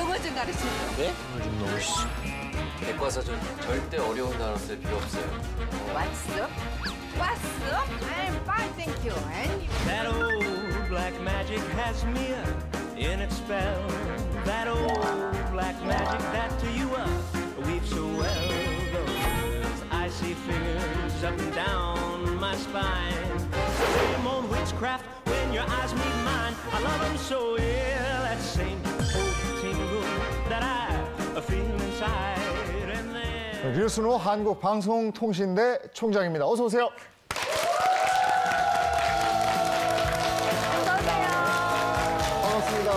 영어 좀 가르쳐줘. 네? 오늘 좀 넣으시죠. 백과사전 절대 어려운 단어 쓸 필요 없어요. What's up? What's up? I'm fine, thank you. And you? That old black magic has me in its spell. That old black magic that to you weaves so well. Those icy fingers up and down my spine. Same old witchcraft when your eyes meet mine. I love them so, yeah, that same old tingle that I feel inside. And then... 류순호 한국방송통신대 총장입니다. 어서 오세요. 반갑습니다.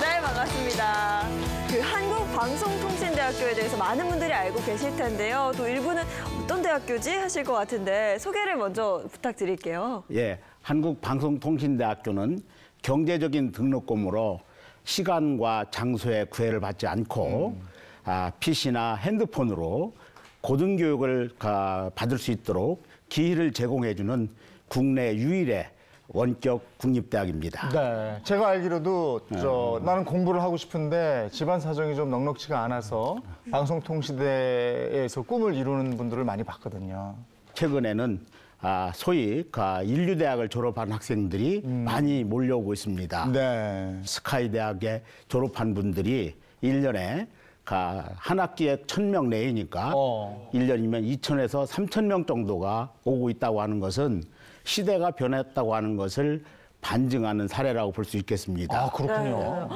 네, 반갑습니다. 그 한국방송통신대학교에 대해서 많은 분들이 알고 계실 텐데요. 또 일부는 어떤 대학교지 하실 것 같은데 소개를 먼저 부탁드릴게요. 예, 한국방송통신대학교는 경제적인 등록금으로 시간과 장소에 구애를 받지 않고 PC나 핸드폰으로 고등교육을 받을 수 있도록 기회를 제공해주는 국내 유일의 원격 국립대학입니다. 네, 제가 알기로도 나는 공부를 하고 싶은데 집안 사정이 좀 넉넉지가 않아서 방송통신대에서 꿈을 이루는 분들을 많이 봤거든요. 최근에는 소위 인류대학을 졸업한 학생들이 많이 몰려오고 있습니다. 네. 스카이대학에 졸업한 분들이 1년에 한 학기에 1,000명 내외니까 1년이면 2,000에서 3,000명 정도가 오고 있다고 하는 것은 시대가 변했다고 하는 것을 반증하는 사례라고 볼 수 있겠습니다. 아, 그렇군요.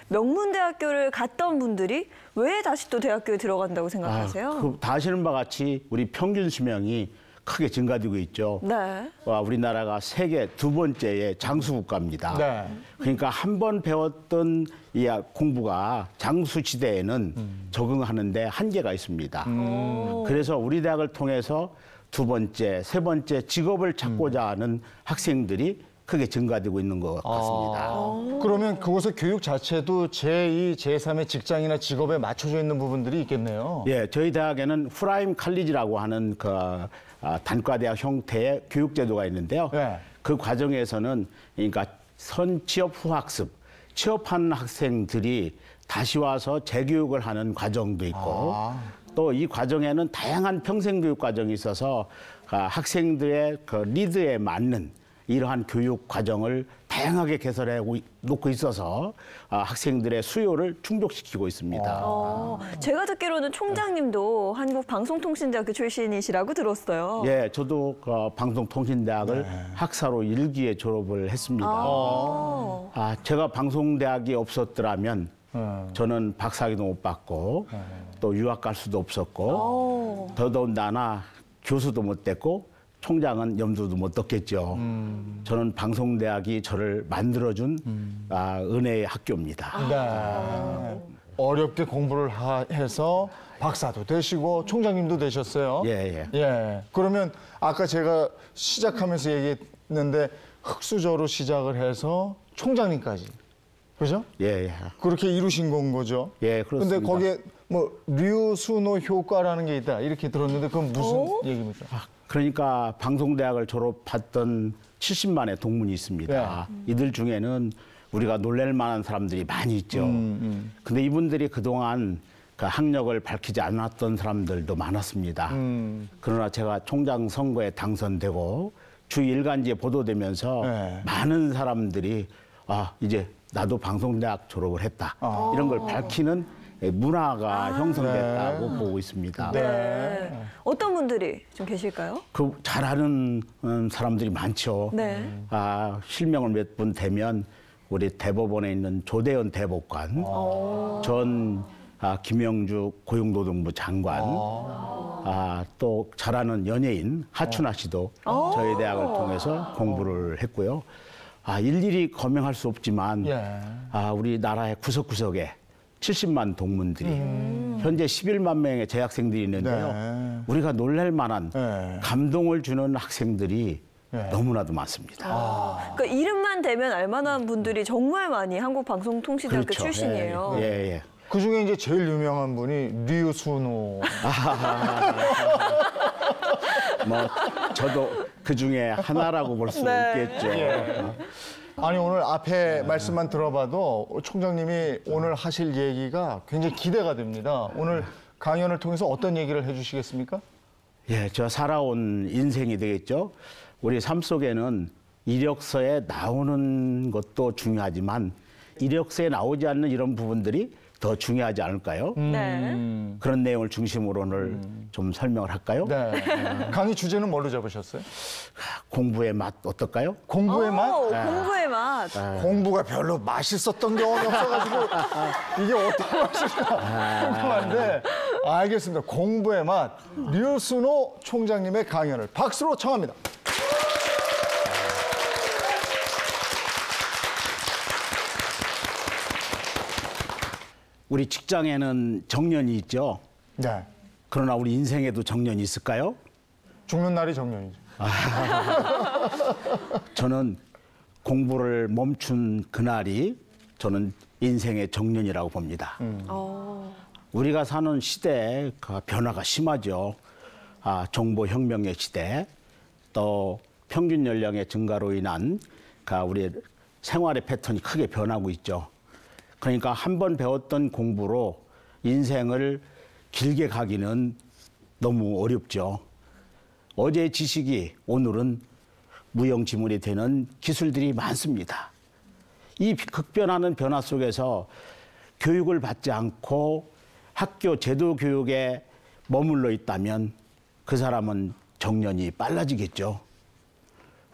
명문대학교를 갔던 분들이 왜 다시 또 대학교에 들어간다고 생각하세요? 다 아시는 바와 같이 우리 평균 수명이 크게 증가되고 있죠. 네. 우리나라가 세계 두 번째의 장수국가입니다. 네. 그러니까 한 번 배웠던 이 공부가 장수 시대에는 적응하는데 한계가 있습니다. 그래서 우리 대학을 통해서 두 번째, 세 번째 직업을 찾고자 하는 학생들이 크게 증가되고 있는 것 같습니다. 그러면 그곳의 교육 자체도 제2, 제3의 직장이나 직업에 맞춰져 있는 부분들이 있겠네요. 예, 저희 대학에는 프라임 칼리지라고 하는 단과대학 형태의 교육제도가 있는데요. 네. 그 과정에서는 그러니까 선취업 후학습, 취업한 학생들이 다시 와서 재교육을 하는 과정도 있고 또 이 과정에는 다양한 평생교육 과정이 있어서 학생들의 리드에 맞는 이러한 교육 과정을 다양하게 개설해 놓고 있어서 학생들의 수요를 충족시키고 있습니다. 제가 듣기로는 총장님도 한국방송통신대학교 출신이시라고 들었어요. 예, 저도 방송통신대학을 학사로 1기에 졸업을 했습니다. 제가 방송대학이 없었더라면 저는 박사학위도 못 받고 또 유학 갈 수도 없었고 더더군다나 교수도 못 됐고 총장은 염두도 못 뒀겠죠. 저는 방송대학이 저를 만들어준 은혜의 학교입니다. 네. 어렵게 공부를 해서 박사도 되시고 총장님도 되셨어요. 예. 예. 그러면 아까 제가 시작하면서 얘기했는데 흑수저로 시작을 해서 총장님까지. 그죠? 예. 그렇게 이루신 건 거죠? 예, 그렇습니다. 근데 거기에 뭐 류순호 효과라는 게 있다 이렇게 들었는데 그건 무슨 얘기입니까? 그러니까 방송대학을 졸업했던 70만의 동문이 있습니다. 이들 중에는 우리가 놀랄 만한 사람들이 많이 있죠. 근데 이분들이 그동안 학력을 밝히지 않았던 사람들도 많았습니다. 그러나 제가 총장 선거에 당선되고 주 일간지에 보도되면서 많은 사람들이 이제 나도 방송대학 졸업을 했다. 이런 걸 밝히는 문화가 형성됐다고 보고 있습니다. 네. 어떤 분들이 좀 계실까요? 잘하는 사람들이 많죠. 네. 실명을 몇 분 대면 우리 대법원에 있는 조대현 대법관, 전 김영주 고용노동부 장관, 또 잘하는 연예인 하춘아 씨도 저희 대학을 통해서 공부를 했고요. 일일이 거명할 수 없지만 우리나라의 구석구석에 70만 동문들이 현재 11만 명의 재학생들이 있는데요. 우리가 놀랄 만한 감동을 주는 학생들이 너무나도 많습니다. 그러니까 이름만 대면 알만한 분들이 정말 많이 한국방송통신대학교 그렇죠. 출신이에요. 예. 그 중에 이제 제일 유명한 분이 류순호. 저도 그 중에 하나라고 볼 수 있겠죠. 아니 오늘 앞에 말씀만 들어봐도 총장님이 오늘 하실 얘기가 굉장히 기대가 됩니다. 오늘 강연을 통해서 어떤 얘기를 해주시겠습니까? 예, 저 살아온 인생이 되겠죠. 우리 삶 속에는 이력서에 나오는 것도 중요하지만 이력서에 나오지 않는 이런 부분들이 더 중요하지 않을까요? 네. 그런 내용을 중심으로 오늘 좀 설명을 할까요? 네. 강의 주제는 뭘로 잡으셨어요? 공부의 맛 어떨까요? 공부의 맛? 공부의 맛. 공부가 별로 맛있었던 경험이 없어가지고 이게 어떤 맛일까 궁금한데 알겠습니다. 공부의 맛 류순호 총장님의 강연을 박수로 청합니다. 우리 직장에는 정년이 있죠. 네. 그러나 우리 인생에도 정년이 있을까요? 죽는 날이 정년이죠. 저는 공부를 멈춘 그날이 저는 인생의 정년이라고 봅니다. 우리가 사는 시대에 그 변화가 심하죠. 정보혁명의 시대, 또 평균 연령의 증가로 인한 우리 생활의 패턴이 크게 변하고 있죠. 그러니까 한 번 배웠던 공부로 인생을 길게 가기는 너무 어렵죠. 어제의 지식이 오늘은 무용지물이 되는 기술들이 많습니다. 이 급변하는 변화 속에서 교육을 받지 않고 학교 제도 교육에 머물러 있다면 그 사람은 정년이 빨라지겠죠.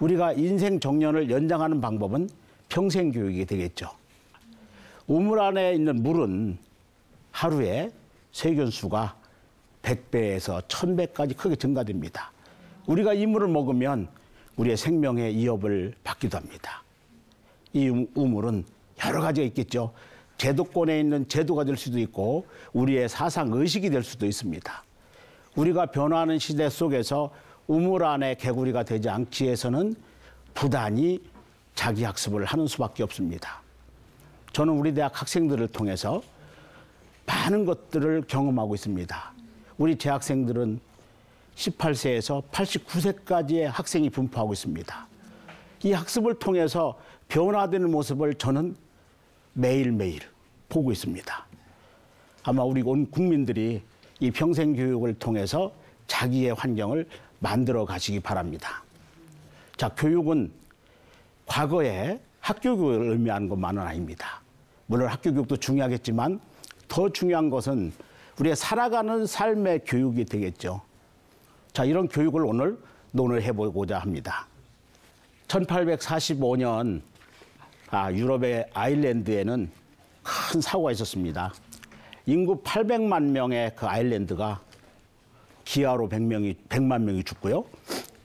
우리가 인생 정년을 연장하는 방법은 평생 교육이 되겠죠. 우물 안에 있는 물은 하루에 세균수가 100배에서 1000배까지 크게 증가됩니다. 우리가 이 물을 먹으면 우리의 생명의 위협을 받기도 합니다. 이 우물은 여러 가지가 있겠죠. 제도권에 있는 제도가 될 수도 있고 우리의 사상 의식이 될 수도 있습니다. 우리가 변화하는 시대 속에서 우물 안에 개구리가 되지 않기 위해서는 부단히 자기 학습을 하는 수밖에 없습니다. 저는 우리 대학 학생들을 통해서 많은 것들을 경험하고 있습니다. 우리 재학생들은 18세에서 89세까지의 학생이 분포하고 있습니다. 이 학습을 통해서 변화되는 모습을 저는 매일매일 보고 있습니다. 아마 우리 온 국민들이 이 평생교육을 통해서 자기의 환경을 만들어 가시기 바랍니다. 자, 교육은 과거에 학교 교육을 의미하는 것만은 아닙니다. 물론 학교 교육도 중요하겠지만 더 중요한 것은 우리가 살아가는 삶의 교육이 되겠죠. 자, 이런 교육을 오늘 논의해 보고자 합니다. 1845년 유럽의 아일랜드에는 큰 사고가 있었습니다. 인구 800만 명의 그 아일랜드가 기아로 100만 명이 죽고요.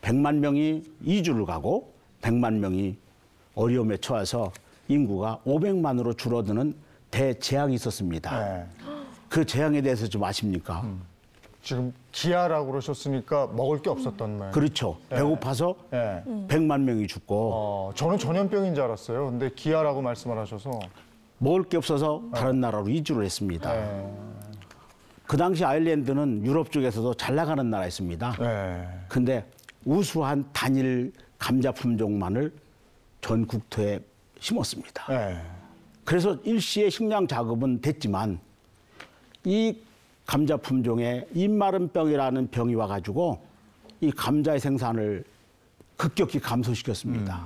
100만 명이 이주를 가고 100만 명이 어려움에 처해서 인구가 500만으로 줄어드는 대재앙이 있었습니다. 네. 그 재앙에 대해서 좀 아십니까? 지금 기아라고 그러셨으니까 먹을 게 없었던 말. 그렇죠. 배고파서 네. 100만 명이 죽고 저는 전염병인 줄 알았어요. 근데 기아라고 말씀을 하셔서. 먹을 게 없어서 다른 나라로 이주를 했습니다. 그 당시 아일랜드는 유럽 쪽에서도 잘 나가는 나라였습니다. 근데 우수한 단일 감자 품종만을 전 국토에 심었습니다. 그래서 일시의 식량 자급은 됐지만 이 감자 품종에 입마름병이라는 병이 와가지고 이 감자의 생산을 급격히 감소시켰습니다.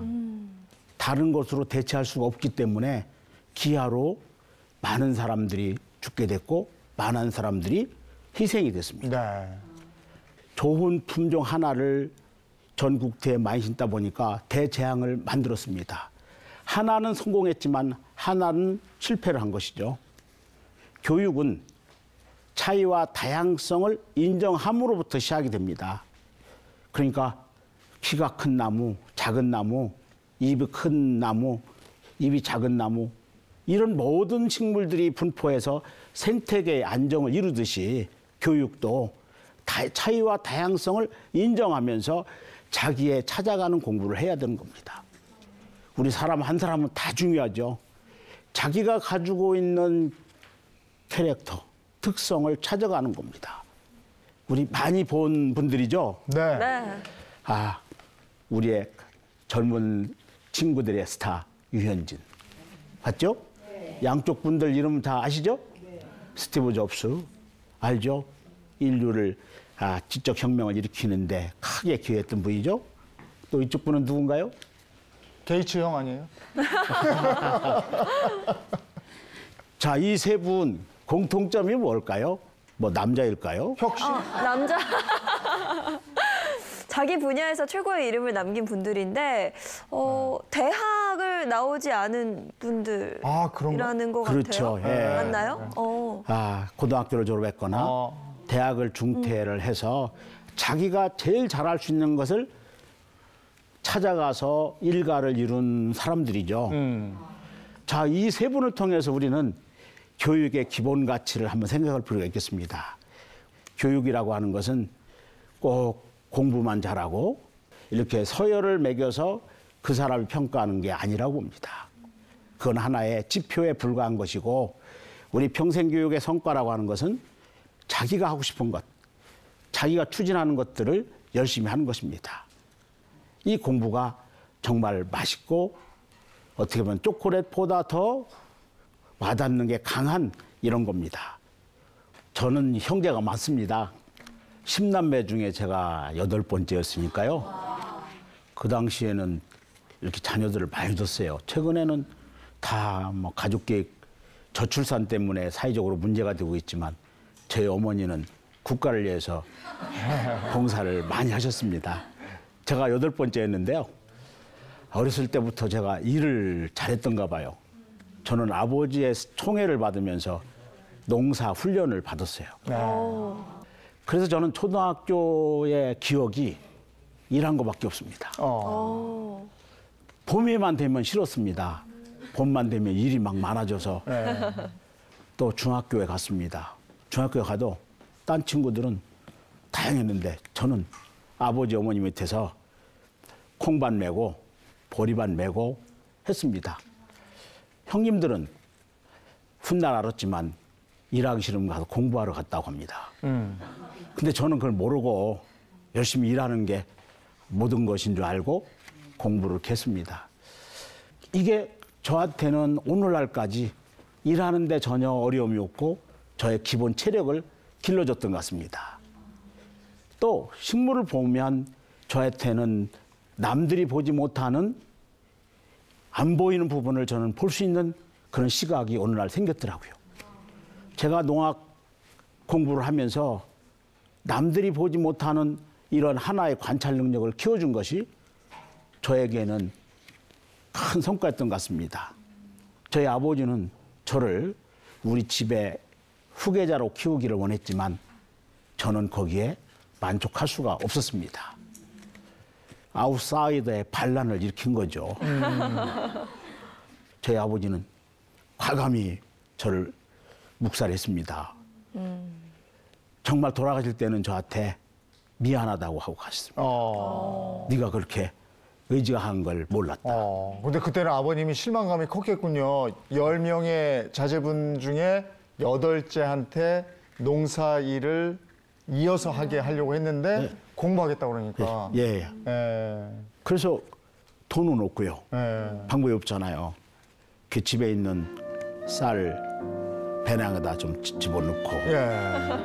다른 것으로 대체할 수가 없기 때문에 기아로 많은 사람들이 죽게 됐고 많은 사람들이 희생이 됐습니다. 좋은 품종 하나를 전 국토에 많이 심다 보니까 대재앙을 만들었습니다. 하나는 성공했지만 하나는 실패를 한 것이죠. 교육은 차이와 다양성을 인정함으로부터 시작이 됩니다. 그러니까 키가 큰 나무, 작은 나무, 입이 큰 나무, 입이 작은 나무 이런 모든 식물들이 분포해서 생태계의 안정을 이루듯이 교육도 차이와 다양성을 인정하면서 자기의 찾아가는 공부를 해야 되는 겁니다. 우리 사람 한 사람은 다 중요하죠. 자기가 가지고 있는 캐릭터, 특성을 찾아가는 겁니다. 우리 많이 본 분들이죠? 네. 우리의 젊은 친구들의 스타, 유현진. 봤죠? 양쪽 분들 이름 다 아시죠? 스티브 잡스. 알죠? 인류를 지적 혁명을 일으키는데 크게 기여했던 분이죠. 또 이쪽 분은 누군가요? 게이츠 형 아니에요? 자, 이 세 분 공통점이 뭘까요? 뭐 남자일까요? 혁신. 남자. 자기 분야에서 최고의 이름을 남긴 분들인데 대학을 나오지 않은 분들이라는 것 그렇죠. 같아요. 예. 맞나요? 고등학교를 졸업했거나 대학을 중퇴를 해서 자기가 제일 잘할 수 있는 것을 찾아가서 일가를 이룬 사람들이죠. 자, 이 세 분을 통해서 우리는 교육의 기본 가치를 한번 생각할 필요가 있겠습니다. 교육이라고 하는 것은 꼭 공부만 잘하고 이렇게 서열을 매겨서 그 사람을 평가하는 게 아니라고 봅니다. 그건 하나의 지표에 불과한 것이고 우리 평생교육의 성과라고 하는 것은 자기가 하고 싶은 것, 자기가 추진하는 것들을 열심히 하는 것입니다. 이 공부가 정말 맛있고 어떻게 보면 초콜릿보다 더 와닿는 게 강한 이런 겁니다. 저는 형제가 많습니다. 10남매 중에 제가 8번째였으니까요. 그 당시에는 이렇게 자녀들을 많이 뒀어요. 최근에는 다 뭐 가족계획 저출산 때문에 사회적으로 문제가 되고 있지만 저희 어머니는 국가를 위해서 봉사를 많이 하셨습니다. 제가 8번째였는데요. 어렸을 때부터 제가 일을 잘했던가 봐요. 저는 아버지의 총애를 받으면서 농사 훈련을 받았어요. 그래서 저는 초등학교의 기억이 일한 것밖에 없습니다. 봄에만 되면 싫었습니다. 봄만 되면 일이 막 많아져서 또 중학교에 갔습니다. 중학교에 가도 딴 친구들은 다양했는데 저는 아버지 어머니 밑에서 콩밭 메고 보리밭 메고 했습니다. 형님들은 훗날 알았지만 일하기 싫으면 가서 공부하러 갔다고 합니다. 근데 저는 그걸 모르고 열심히 일하는 게 모든 것인 줄 알고 공부를 했습니다. 이게 저한테는 오늘날까지 일하는데 전혀 어려움이 없고 저의 기본 체력을 길러줬던 것 같습니다. 또 식물을 보면 저한테는 남들이 보지 못하는 안 보이는 부분을 저는 볼 수 있는 그런 시각이 오늘날 생겼더라고요. 제가 농학 공부를 하면서 남들이 보지 못하는 이런 하나의 관찰 능력을 키워준 것이 저에게는 큰 성과였던 것 같습니다. 저희 아버지는 저를 우리 집의 후계자로 키우기를 원했지만 저는 거기에 만족할 수가 없었습니다. 아웃사이더의 반란을 일으킨 거죠. 저희 아버지는 과감히 저를 묵살했습니다. 정말 돌아가실 때는 저한테 미안하다고 하고 가셨습니다. 네가 그렇게 의지가 한 걸 몰랐다. 근데 그때는 아버님이 실망감이 컸겠군요. 10명의 자제분 중에 8째한테 농사 일을 이어서 하게 하려고 했는데 공부하겠다고 그러니까. 예. 그래서 돈은 없고요. 방법이 없잖아요. 그 집에 있는 쌀 배낭에다 좀 집어넣고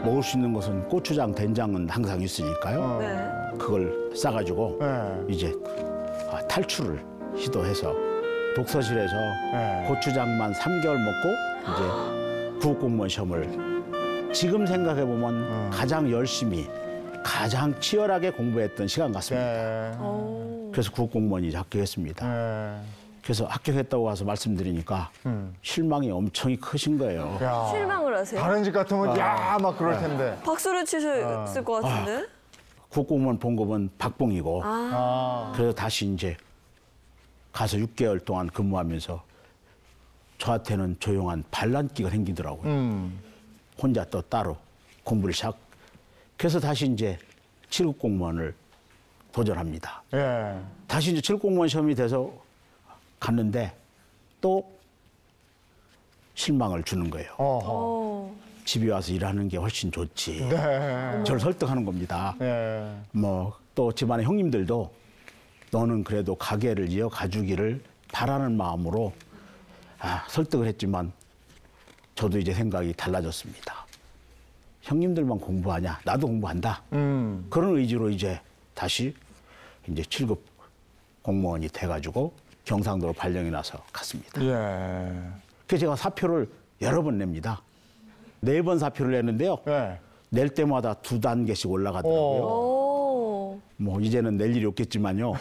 먹을 수 있는 것은 고추장, 된장은 항상 있으니까요. 그걸 싸가지고 이제 탈출을 시도해서 독서실에서 고추장만 3개월 먹고 이제 구급공무원 시험을 지금 생각해 보면 가장 열심히 가장 치열하게 공부했던 시간 같습니다. 그래서 구급공무원이 합격했습니다. 그래서 합격했다고 와서 말씀드리니까 실망이 엄청 크신 거예요. 실망을 하세요? 다른 집 같으면 야 막 그럴 텐데. 박수를 치셨을 것 같은데? 국공무원 봉급은 박봉이고 그래서 다시 이제 가서 6개월 동안 근무하면서 저한테는 조용한 반란기가 생기더라고요. 혼자 또 따로 공부를 시작. 그래서 다시 이제 7급 공무원을 도전합니다. 다시 이제 7급 공무원 시험이 돼서 갔는데 또 실망을 주는 거예요. 집에 와서 일하는 게 훨씬 좋지. 저를 설득하는 겁니다. 뭐 또 집안의 형님들도 너는 그래도 가게를 이어 가주기를 바라는 마음으로 설득을 했지만 저도 이제 생각이 달라졌습니다. 형님들만 공부하냐? 나도 공부한다. 그런 의지로 이제 다시 이제 7급 공무원이 돼가지고 경상도로 발령이 나서 갔습니다. 예. 그래서 제가 사표를 여러 번 냅니다. 4번 사표를 냈는데요. 예. 낼 때마다 2단계씩 올라가더라고요. 오. 뭐 이제는 낼 일이 없겠지만요.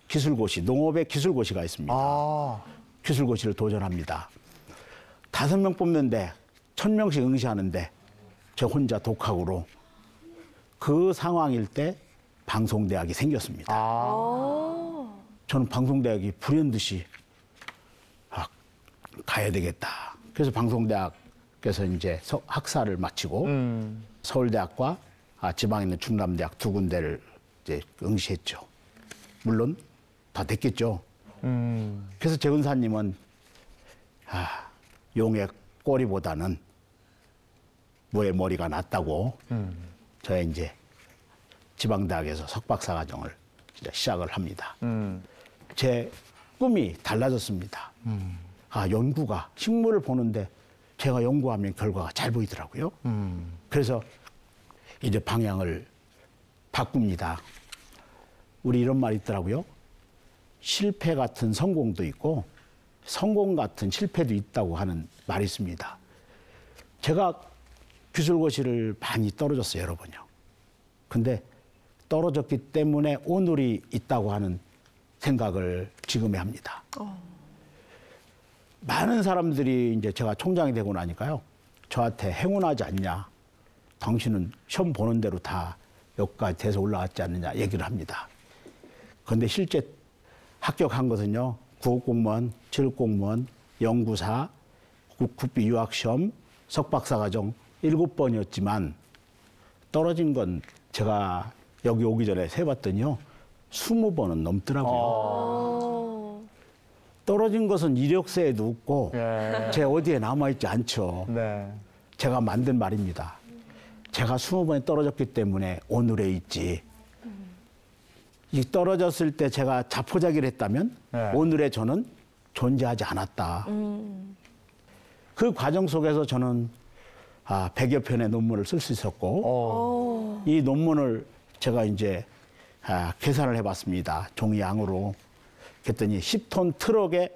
기술고시, 농업의 기술고시가 있습니다. 아. 기술고시를 도전합니다. 5명 뽑는데 1000명씩 응시하는데 저 혼자 독학으로 그 상황일 때 방송대학이 생겼습니다. 오. 저는 방송대학이 불현듯이 가야 되겠다. 그래서 방송대학에서 이제 학사를 마치고 서울대학과 지방에 있는 충남대학 2군데를 이제 응시했죠. 물론 다 됐겠죠. 그래서 제 은사님은 용의 꼬리보다는 무의 머리가 낫다고 저의 이제 지방대학에서 석박사 과정을 이제 시작을 합니다. 제 꿈이 달라졌습니다. 연구가 식물을 보는데 제가 연구하면 결과가 잘 보이더라고요. 그래서 이제 방향을 바꿉니다. 우리 이런 말이 있더라고요. 실패 같은 성공도 있고 성공 같은 실패도 있다고 하는 말이 있습니다. 제가 기술고시를 많이 떨어졌어요, 여러 번요. 근데 떨어졌기 때문에 오늘이 있다고 하는 생각을 지금에 합니다. 많은 사람들이 이제 제가 총장이 되고 나니까요. 저한테 행운하지 않냐. 당신은 시험 보는 대로 다 여기까지 돼서 올라갔지 않느냐 얘기를 합니다. 그런데 실제 합격한 것은요. 9급 공무원, 7급 공무원, 연구사, 국비 유학시험, 석박사 과정 7번이었지만 떨어진 건 제가 여기 오기 전에 세봤더니요. 20번은 넘더라고요. 떨어진 것은 이력서에도 없고 예. 제 어디에 남아있지 않죠. 네. 제가 만든 말입니다. 제가 20번에 떨어졌기 때문에 오늘에 있지. 이 떨어졌을 때 제가 자포자기를 했다면 네. 오늘의 저는 존재하지 않았다. 그 과정 속에서 저는 100여 편의 논문을 쓸 수 있었고 이 논문을 제가 이제 계산을 해봤습니다. 종이 양으로. 그랬더니 10톤 트럭에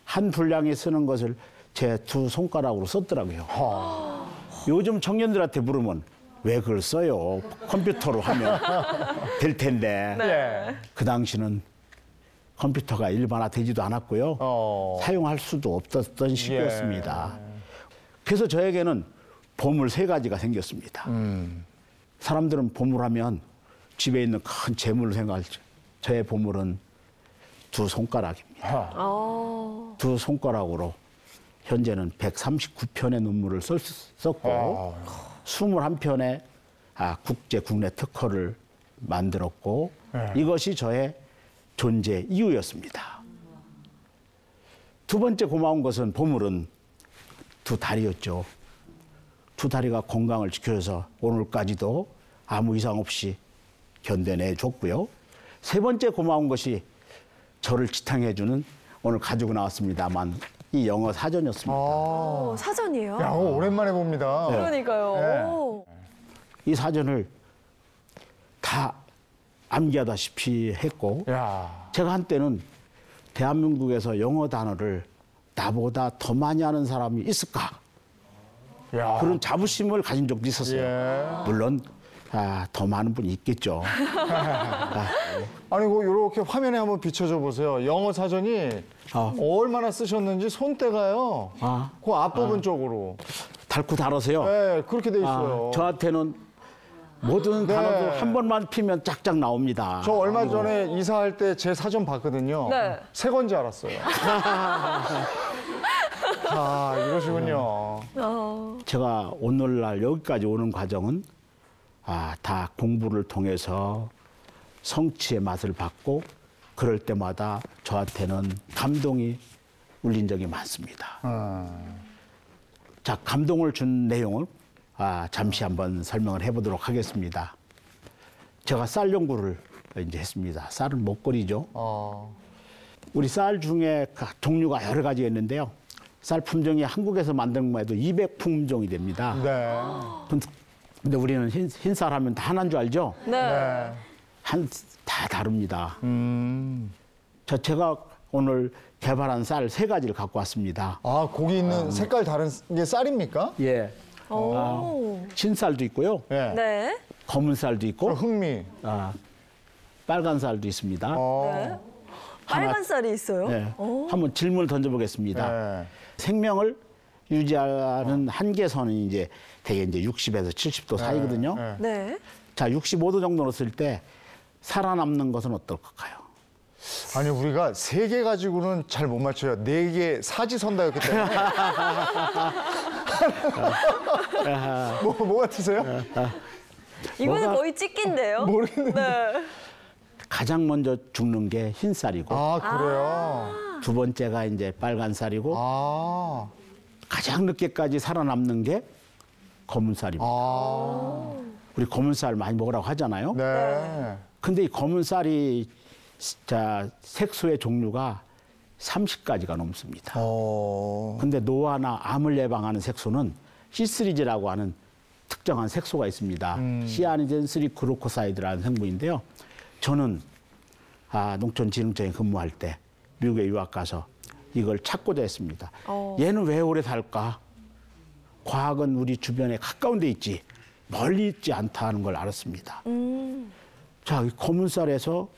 한 분량이 쓰는 것을 제 2 손가락으로 썼더라고요. 요즘 청년들한테 물으면 왜 그걸 써요? 컴퓨터로 하면 될 텐데. 네. 그 당시는 컴퓨터가 일반화되지도 않았고요. 사용할 수도 없었던 시기였습니다. 그래서 저에게는 보물 3가지가 생겼습니다. 사람들은 보물하면 집에 있는 큰 재물을 생각하죠. 저의 보물은 2 손가락입니다. 2 손가락으로 현재는 139편의 논문을 썼고 21편의 국제 국내 특허를 만들었고 이것이 저의 존재 이유였습니다. 2번째 고마운 것은 보물은 2 다리였죠. 2 다리가 건강을 지켜줘서 오늘까지도 아무 이상 없이 견뎌내줬고요. 3번째 고마운 것이 저를 지탱해주는 오늘 가지고 나왔습니다만 이 영어 사전이었습니다. 사전이에요? 야, 오랜만에 봅니다. 그러니까요. 네. 오. 이 사전을 다 암기하다시피 했고 야. 제가 한때는 대한민국에서 영어 단어를 나보다 더 많이 하는 사람이 있을까? 야. 그런 자부심을 가진 적도 있었어요. 예. 물론 더 많은 분이 있겠죠. 아니, 이렇게 화면에 한번 비춰줘 보세요. 영어 사전이 얼마나 쓰셨는지 손때가요. 그 앞부분 쪽으로. 닳고 달아서요. 네, 그렇게 돼 있어요. 저한테는 모든 단어도 한 번만 피면 짝짝 나옵니다. 저 얼마 전에 이사할 때 제 사전 봤거든요. 네. 새 건지 알았어요. 이러시군요. 제가 오늘날 여기까지 오는 과정은 다 공부를 통해서 성취의 맛을 받고 그럴 때마다 저한테는 감동이 울린 적이 많습니다. 자, 감동을 준 내용을 잠시 한번 설명을 해보도록 하겠습니다. 제가 쌀 연구를 이제 했습니다. 쌀은 목걸이죠. 어. 우리 쌀 중에 종류가 여러 가지가 있는데요. 쌀 품종이 한국에서 만든 것만 해도 200품종이 됩니다. 네. 근데 우리는 흰쌀 하면 다 하나인 줄 알죠? 네. 네. 다 다릅니다. 제가 오늘 개발한 쌀 3가지를 갖고 왔습니다. 아, 거기 있는 색깔 다른 게 쌀입니까? 예. 오. 흰쌀도 있고요. 예. 네. 검은 쌀도 있고, 흥미. 빨간 쌀도 있습니다. 네. 빨간 쌀이 있어요? 네. 오. 한번 질문을 던져보겠습니다. 네. 생명을 유지하는 한계선이 이제 대개 이제 60에서 70도 사이거든요. 네. 네. 자, 65도 정도 넣었을 때 살아남는 것은 어떨까요? 아니, 우리가 3개 가지고는 잘 못 맞춰요. 4개 사지선다였기 때문에. 뭐 같으세요? 이거는 뭐가- 거의 찍기인데요. 모르겠는데. 네. 가장 먼저 죽는 게 흰쌀이고, 아, 그래요? 두 번째가 이제 빨간 쌀이고, 아. 가장 늦게까지 살아남는 게 검은 쌀입니다. 아. 우리 검은 쌀 많이 먹으라고 하잖아요. 네. 근데 이 검은 쌀이 색소의 종류가 30가지가 넘습니다. 어. 근데 노화나 암을 예방하는 색소는 C3G라고 하는 특정한 색소가 있습니다. 시아니젠 3 글루코사이드라는 성분인데요. 저는 농촌진흥청에 근무할 때 미국에 유학 가서 이걸 찾고자 했습니다. 얘는 왜 오래 살까? 과학은 우리 주변에 가까운 데 있지 멀리 있지 않다는 걸 알았습니다. 자, 이 검은 쌀에서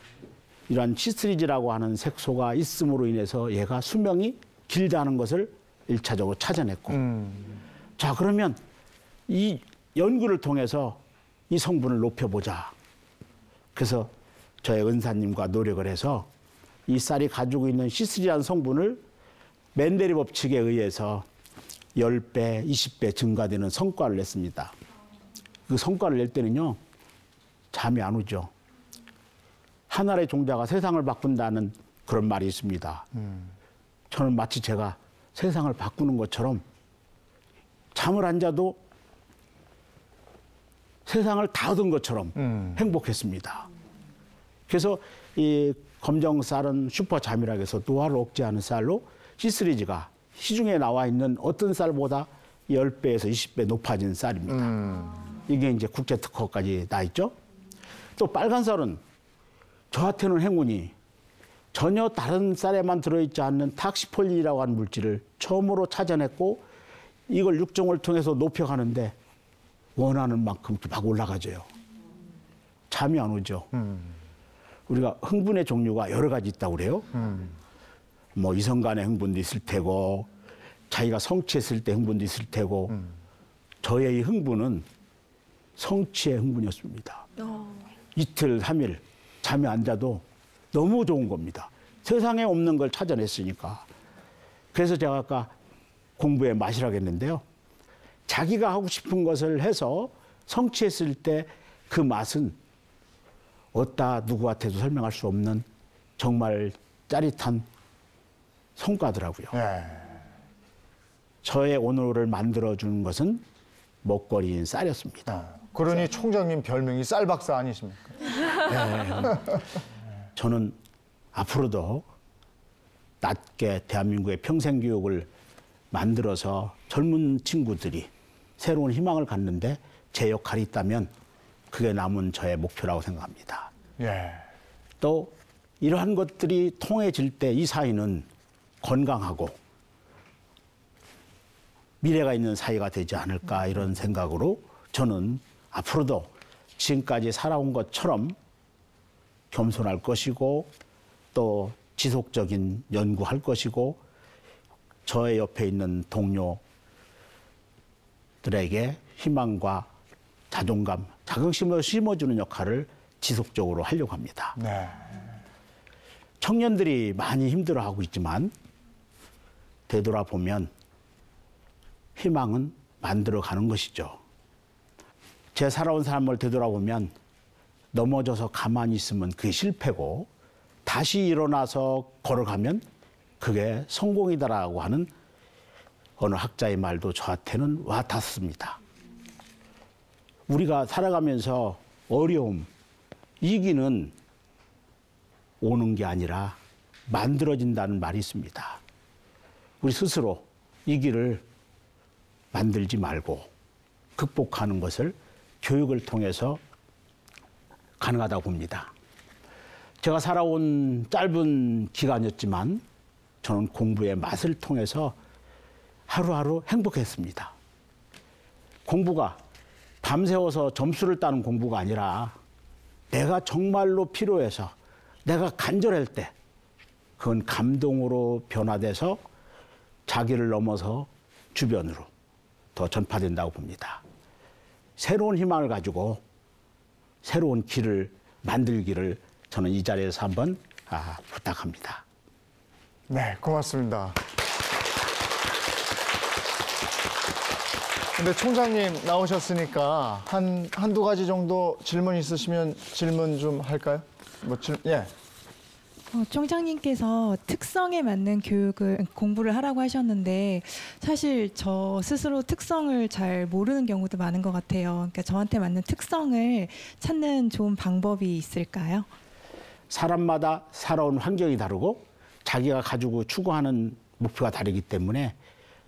이러한 C3G라고 하는 색소가 있음으로 인해서 얘가 수명이 길다는 것을 1차적으로 찾아냈고, 자, 그러면 이 연구를 통해서 이 성분을 높여보자. 그래서 저의 은사님과 노력을 해서 이 쌀이 가지고 있는 C3라는 성분을 맨델의 법칙에 의해서 10배, 20배 증가되는 성과를 냈습니다. 그 성과를 낼 때는요, 잠이 안 오죠. 하나의 종자가 세상을 바꾼다는 그런 말이 있습니다. 저는 마치 제가 세상을 바꾸는 것처럼 잠을 안 자도 세상을 다 얻은 것처럼 행복했습니다. 그래서 이 검정 쌀은 슈퍼잠이라고 해서 노화를 억제하는 쌀로 C3G가 시중에 나와 있는 어떤 쌀보다 10배에서 20배 높아진 쌀입니다. 이게 이제 국제 특허까지 나 있죠. 또 빨간 쌀은 저한테는 행운이 전혀 다른 쌀에만 들어있지 않는 탁시폴린이라고 하는 물질을 처음으로 찾아냈고 이걸 육종을 통해서 높여가는데 원하는 만큼 막 올라가져요. 잠이 안 오죠. 우리가 흥분의 종류가 여러 가지 있다고 그래요. 뭐 이성 간의 흥분도 있을 테고 자기가 성취했을 때 흥분도 있을 테고 저의 이 흥분은 성취의 흥분이었습니다. 이틀, 3일 잠이 안 자도 너무 좋은 겁니다. 세상에 없는 걸 찾아냈으니까. 그래서 제가 아까 공부의 맛이라고 했는데요. 자기가 하고 싶은 것을 해서 성취했을 때 그 맛은 어디다 누구한테도 설명할 수 없는 정말 짜릿한 성과더라고요. 네. 저의 오늘을 만들어준 것은 먹거리인 쌀이었습니다. 그러니 총장님 별명이 쌀박사 아니십니까? 저는 앞으로도 낮게 대한민국의 평생교육을 만들어서 젊은 친구들이 새로운 희망을 갖는데 제 역할이 있다면 그게 남은 저의 목표라고 생각합니다. 예. 또 이러한 것들이 통해질 때 이 사회는 건강하고 미래가 있는 사회가 되지 않을까 이런 생각으로 저는 앞으로도 지금까지 살아온 것처럼 겸손할 것이고 또 지속적인 연구할 것이고 저의 옆에 있는 동료들에게 희망과 자존감, 자긍심을 심어주는 역할을 지속적으로 하려고 합니다. 네. 청년들이 많이 힘들어하고 있지만 되돌아보면 희망은 만들어가는 것이죠. 제 살아온 삶을 되돌아보면 넘어져서 가만히 있으면 그게 실패고 다시 일어나서 걸어가면 그게 성공이다라고 하는 어느 학자의 말도 저한테는 와닿습니다. 우리가 살아가면서 어려움, 이기는 오는 게 아니라 만들어진다는 말이 있습니다. 우리 스스로 이 길을 만들지 말고 극복하는 것을 교육을 통해서 가능하다고 봅니다. 제가 살아온 짧은 기간이었지만 저는 공부의 맛을 통해서 하루하루 행복했습니다. 공부가 밤새워서 점수를 따는 공부가 아니라 내가 정말로 필요해서 내가 간절할 때 그건 감동으로 변화돼서 자기를 넘어서 주변으로 더 전파된다고 봅니다. 새로운 희망을 가지고 새로운 길을 만들기를 저는 이 자리에서 한번 부탁합니다. 네, 고맙습니다. 근데 총장님 나오셨으니까 한두 가지 정도 질문 있으시면 질문 좀 할까요? 예. 총장님께서 특성에 맞는 공부를 하라고 하셨는데 사실 저 스스로 특성을 잘 모르는 경우도 많은 것 같아요. 그러니까 저한테 맞는 특성을 찾는 좋은 방법이 있을까요? 사람마다 살아온 환경이 다르고 자기가 가지고 추구하는 목표가 다르기 때문에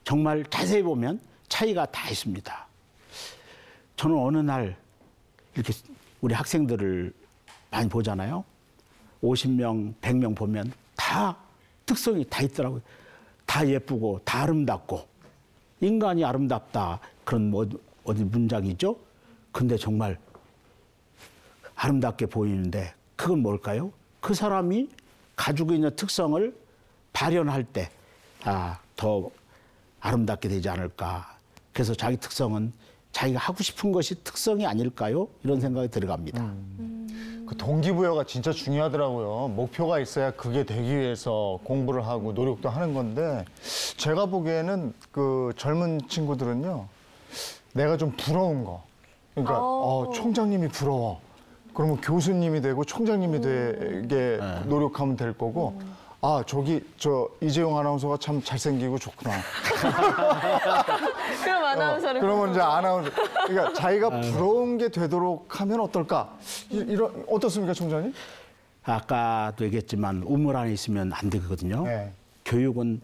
정말 자세히 보면 차이가 다 있습니다. 저는 어느 날 이렇게 우리 학생들을 많이 보잖아요. 50명, 100명 보면 다 특성이 다 있더라고요. 다 예쁘고 다 아름답고 인간이 아름답다 그런 어디 문장이죠. 근데 정말 아름답게 보이는데 그건 뭘까요? 그 사람이 가지고 있는 특성을 발현할 때 더 아름답게 되지 않을까. 그래서 자기 특성은 자기가 하고 싶은 것이 특성이 아닐까요? 이런 생각이 들어갑니다. 그 동기부여가 진짜 중요하더라고요. 목표가 있어야 그게 되기 위해서 공부를 하고 노력도 하는 건데 제가 보기에는 그 젊은 친구들은요. 내가 좀 부러운 거. 그러니까 총장님이 부러워. 그러면 교수님이 되고 총장님이 되게 노력하면 될 거고 저 이재용 아나운서가 참 잘생기고 좋구나. 그럼 아나운서를. 그러면 이제 아나운서. 그러니까 자기가 부러운 게 되도록 하면 어떨까? 이런 어떻습니까, 총장님? 아까도 얘기했지만 우물 안에 있으면 안 되거든요. 네. 교육은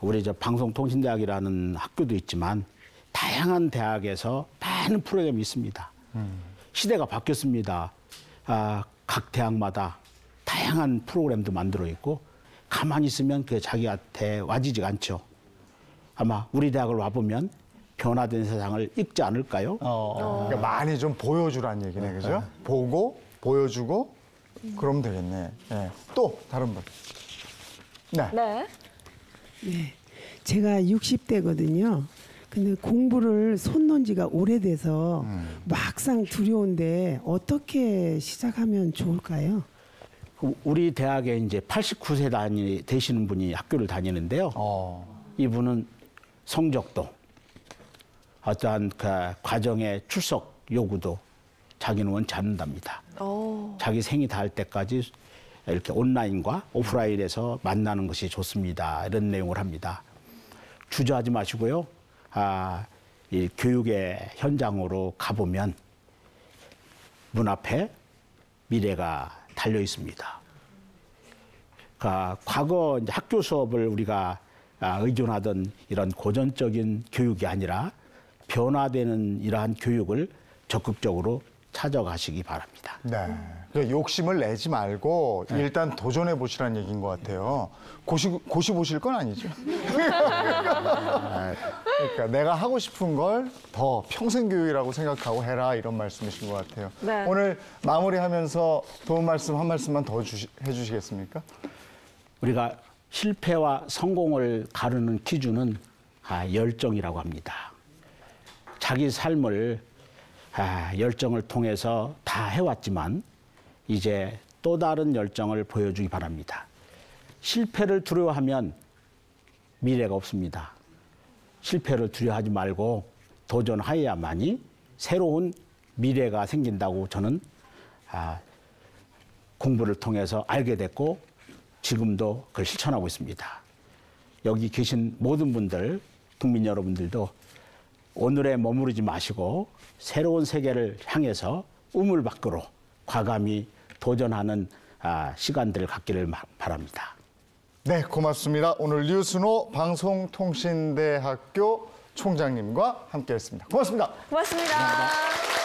우리 방송통신대학이라는 학교도 있지만 다양한 대학에서 많은 프로그램이 있습니다. 시대가 바뀌었습니다. 각 대학마다 다양한 프로그램도 만들어 있고 가만히 있으면 그게 자기한테 와지지가 않죠. 아마 우리 대학을 와보면 변화된 세상을 읽지 않을까요? 그러니까 많이 좀 보여주란 얘기네, 그죠? 보고, 보여주고, 그러면 되겠네. 네. 또 다른 분. 네. 네. 네, 제가 60대거든요. 근데 공부를 손 놓은 지가 오래돼서 막상 두려운데 어떻게 시작하면 좋을까요? 우리 대학에 이제 89세 되시는 분이 학교를 다니는데요. 이분은 성적도 어떠한 그 과정의 출석 요구도 자기는 원치 않는답니다. 자기 생이 닿을 때까지 이렇게 온라인과 오프라인에서 만나는 것이 좋습니다. 이런 내용을 합니다. 주저하지 마시고요. 이 교육의 현장으로 가보면 문 앞에 미래가 달려 있습니다. 과거 이제 학교 수업을 우리가 의존하던 이런 고전적인 교육이 아니라 변화되는 이러한 교육을 적극적으로 찾아가시기 바랍니다. 네. 그러니까 욕심을 내지 말고 일단 도전해 보시라는 얘기인 것 같아요. 고시 보실 건 아니죠. 그러니까 내가 하고 싶은 걸 더 평생 교육이라고 생각하고 해라 이런 말씀이신 것 같아요. 네. 오늘 마무리하면서 도움 말씀 한 말씀만 더 해주시겠습니까? 우리가 실패와 성공을 가르는 기준은 열정이라고 합니다. 자기 삶을 열정을 통해서 다 해왔지만 이제 또 다른 열정을 보여주기 바랍니다. 실패를 두려워하면 미래가 없습니다. 실패를 두려워하지 말고 도전하여야만이 새로운 미래가 생긴다고 저는 공부를 통해서 알게 됐고 지금도 그걸 실천하고 있습니다. 여기 계신 모든 분들, 국민 여러분들도 오늘에 머무르지 마시고 새로운 세계를 향해서 우물 밖으로 과감히 도전하는 시간들을 갖기를 바랍니다. 네, 고맙습니다. 오늘 류순호 방송통신대학교 총장님과 함께했습니다. 고맙습니다. 고맙습니다.